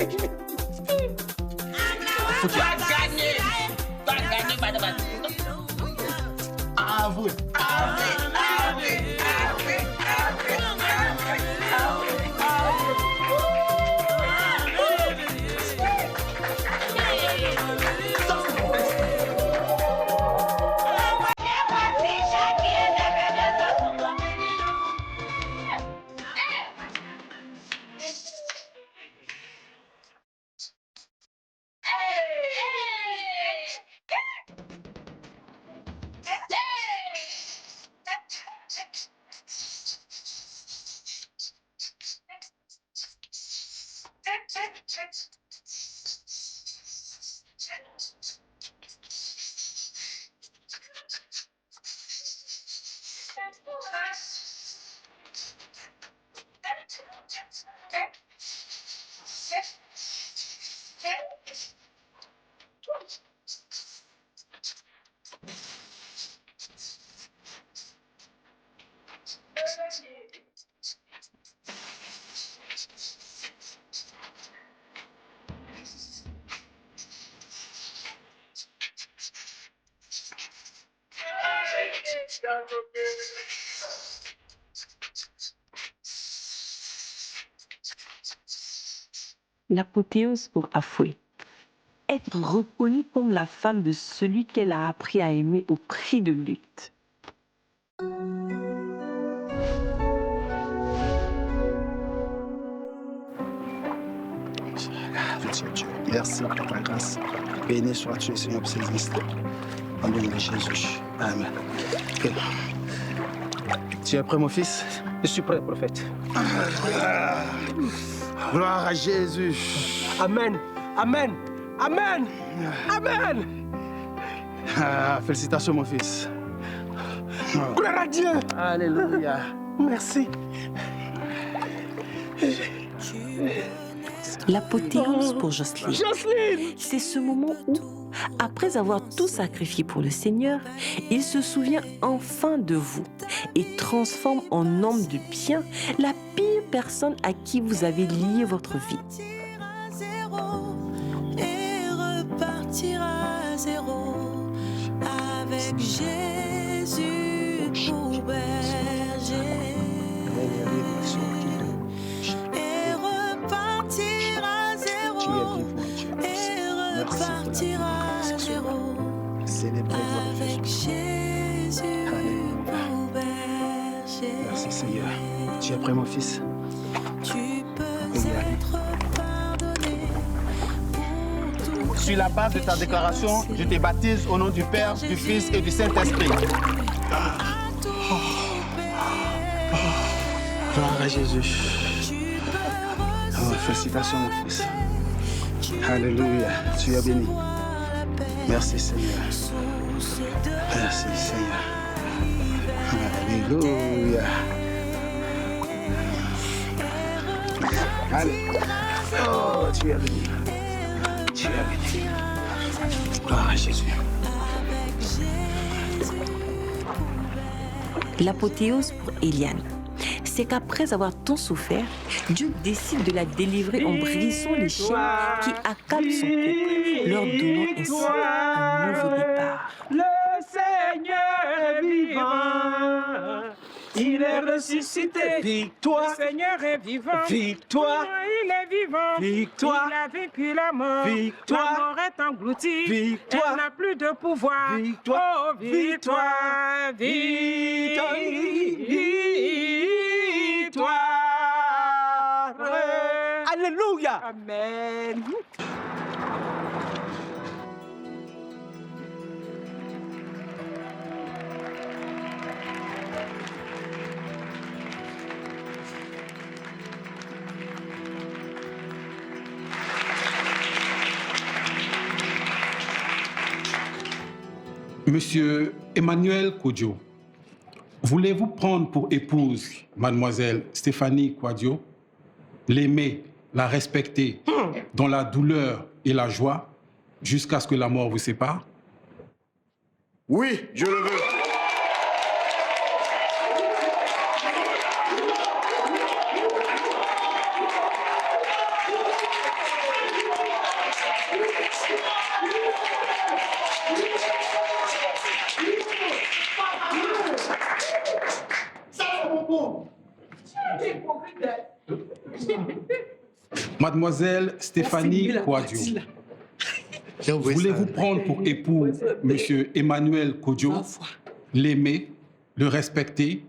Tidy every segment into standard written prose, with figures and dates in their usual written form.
Tu as gagné. Tu as gagné, madame. Avouez. L'apothéose pour Afoué. Être reconnue comme la femme de celui qu'elle a appris à aimer au prix de lutte. Merci pour ta grâce. Béni sois-tu, Seigneur, pour ces instants. En nom de Jésus. Amen. Okay. Tu es prêt, mon fils? Je suis prêt, prophète. Gloire à Jésus. Amen. Amen. Amen. Amen. Félicitations, mon fils. Gloire à Dieu. Alléluia. Merci. L'apothéose pour Jocelyne. Jocelyne! C'est ce moment où, après avoir tout sacrifié pour le Seigneur, il se souvient enfin de vous et transforme en homme de bien la pire personne à qui vous avez lié votre vie. Et repartira à zéro avec Jésus pour berger. Et repartira à zéro. Et repartira à zéro avec Jésus pour berger. Merci, Seigneur. Tu es prêt, mon fils? Tu peux être pardonné pour tout. Sur la base de ta déclaration, je te baptise au nom du Père, du Fils et du Saint-Esprit. Gloire à Jésus. Oh, félicitations, mon fils. Alléluia. Tu es béni. Merci, Seigneur. Merci, Seigneur. Alléluia. Allez. Oh, tu es béni. Tu es béni. Gloire à Jésus. L'apothéose pour Eliane. C'est qu'après avoir tant souffert, Dieu décide de la délivrer en brisant les chaînes qui accablent son couple, leur donnant ainsi un nouveau départ. Le Seigneur est vivant. Il est ressuscité. Victoire. Le Seigneur est vivant. Victoire. Il est vivant. Victoire. Il a vaincu la mort. Victoire. La mort est engloutie. Victoire. Elle n'a plus de pouvoir. Victoire. Oh, victoire. Victoire. Alléluia. Amen. Monsieur Emmanuel Quadio, voulez-vous prendre pour épouse mademoiselle Stéphanie Quadio, l'aimer, la respecter dans la douleur et la joie jusqu'à ce que la mort vous sépare? Oui, je le veux. Mademoiselle Stéphanie Kouadio, voulez-vous prendre pour époux Monsieur Emmanuel Kodjo, l'aimer, le respecter,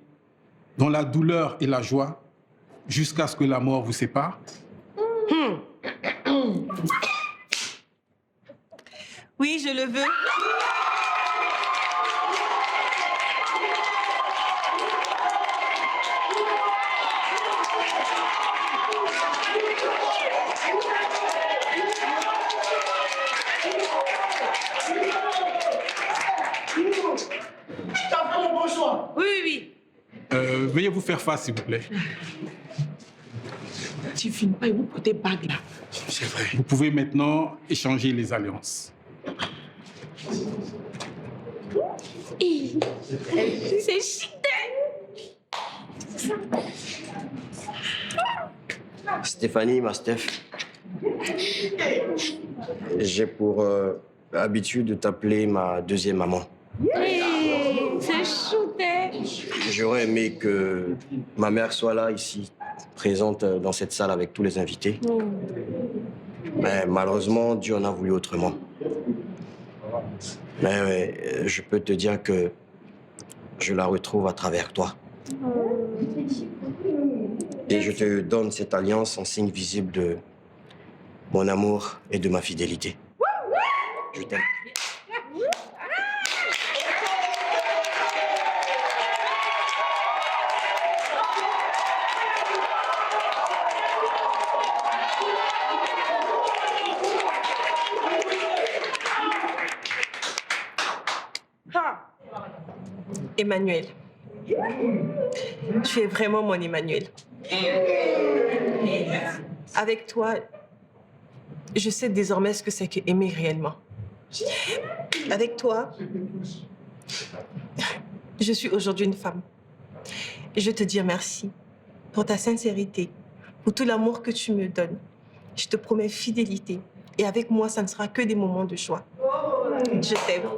dans la douleur et la joie, jusqu'à ce que la mort vous sépare? Oui, je le veux. T'as fait le bon choix. Oui, oui, Veuillez vous faire face, s'il vous plaît. Tu finis pas, ils vont porter bague là. C'est vrai. Vous pouvez maintenant échanger les alliances. C'est chité. Stéphanie, ma Steph, j'ai pour habitude de t'appeler ma deuxième maman. C'est chouette. J'aurais aimé que ma mère soit là, ici, présente dans cette salle avec tous les invités. Mais malheureusement, Dieu en a voulu autrement. Mais ouais, je peux te dire que je la retrouve à travers toi. Et je te donne cette alliance en signe visible de mon amour et de ma fidélité. Je t'aime. Emmanuel, tu es vraiment mon Emmanuel. Avec toi, je sais désormais ce que c'est que aimer réellement. Avec toi, je suis aujourd'hui une femme. Et je veux te dire merci pour ta sincérité, pour tout l'amour que tu me donnes. Je te promets fidélité. Et avec moi, ça ne sera que des moments de joie. Je t'aime.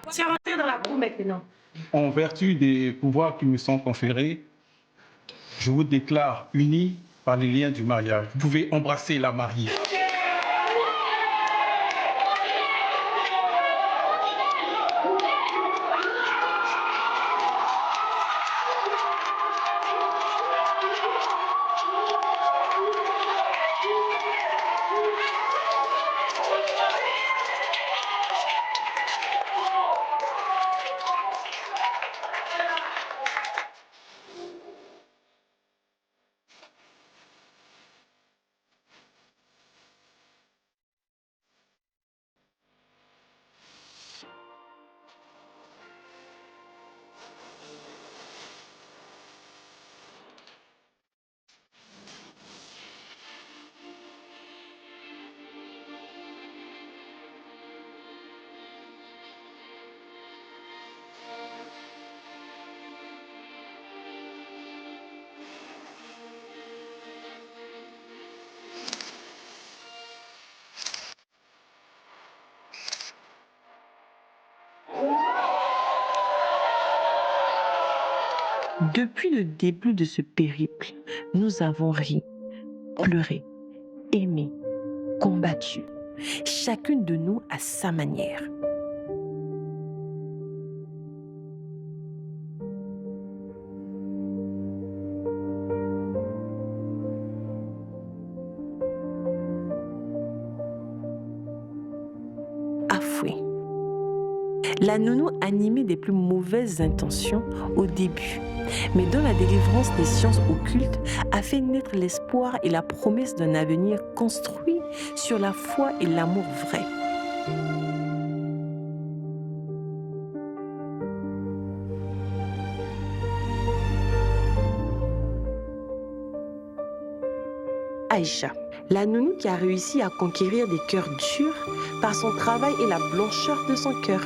C'est rentré dans la cour maintenant. En vertu des pouvoirs qui me sont conférés, je vous déclare unis par les liens du mariage. Vous pouvez embrasser la mariée. Depuis le début de ce périple, nous avons ri, pleuré, aimé, combattu, chacune de nous à sa manière. Afoué. La nounou animait des plus mauvaises intentions au début, mais dans la délivrance des sciences occultes a fait naître l'espoir et la promesse d'un avenir construit sur la foi et l'amour vrai. Aïcha, la nounou qui a réussi à conquérir des cœurs durs par son travail et la blancheur de son cœur.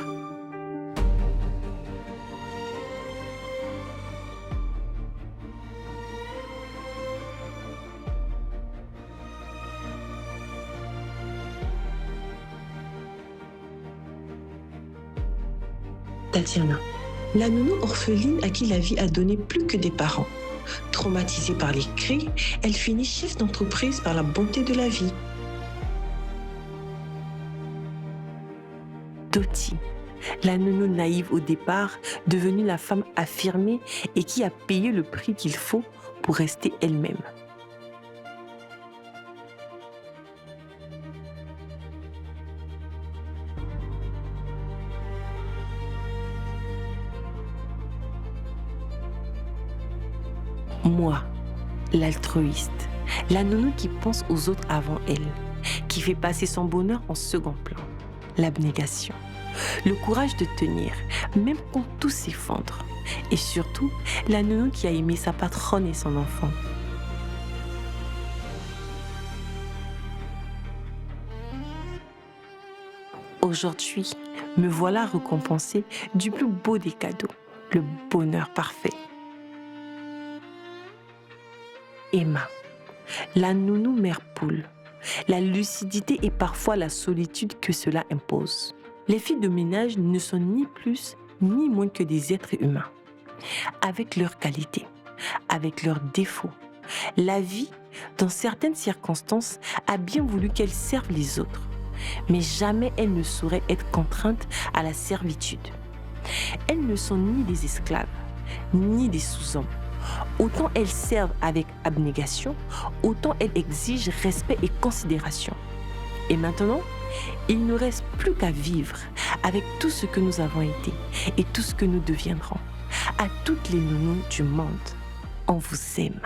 Tatiana, la nounou orpheline à qui la vie a donné plus que des parents. Traumatisée par les cris, elle finit chef d'entreprise par la bonté de la vie. Doti, la nounou naïve au départ, devenue la femme affirmée et qui a payé le prix qu'il faut pour rester elle-même. Moi, l'altruiste, la nounou qui pense aux autres avant elle, qui fait passer son bonheur en second plan, l'abnégation, le courage de tenir, même quand tout s'effondre, et surtout, la nounou qui a aimé sa patronne et son enfant. Aujourd'hui, me voilà récompensée du plus beau des cadeaux, le bonheur parfait. Emma, la nounou mère poule, la lucidité et parfois la solitude que cela impose. Les filles de ménage ne sont ni plus ni moins que des êtres humains, avec leurs qualités, avec leurs défauts. La vie, dans certaines circonstances, a bien voulu qu'elles servent les autres, mais jamais elles ne sauraient être contraintes à la servitude. Elles ne sont ni des esclaves, ni des sous-hommes. Autant elles servent avec abnégation, autant elles exigent respect et considération. Et maintenant, il ne reste plus qu'à vivre avec tout ce que nous avons été et tout ce que nous deviendrons. À toutes les nounous du monde, on vous aime.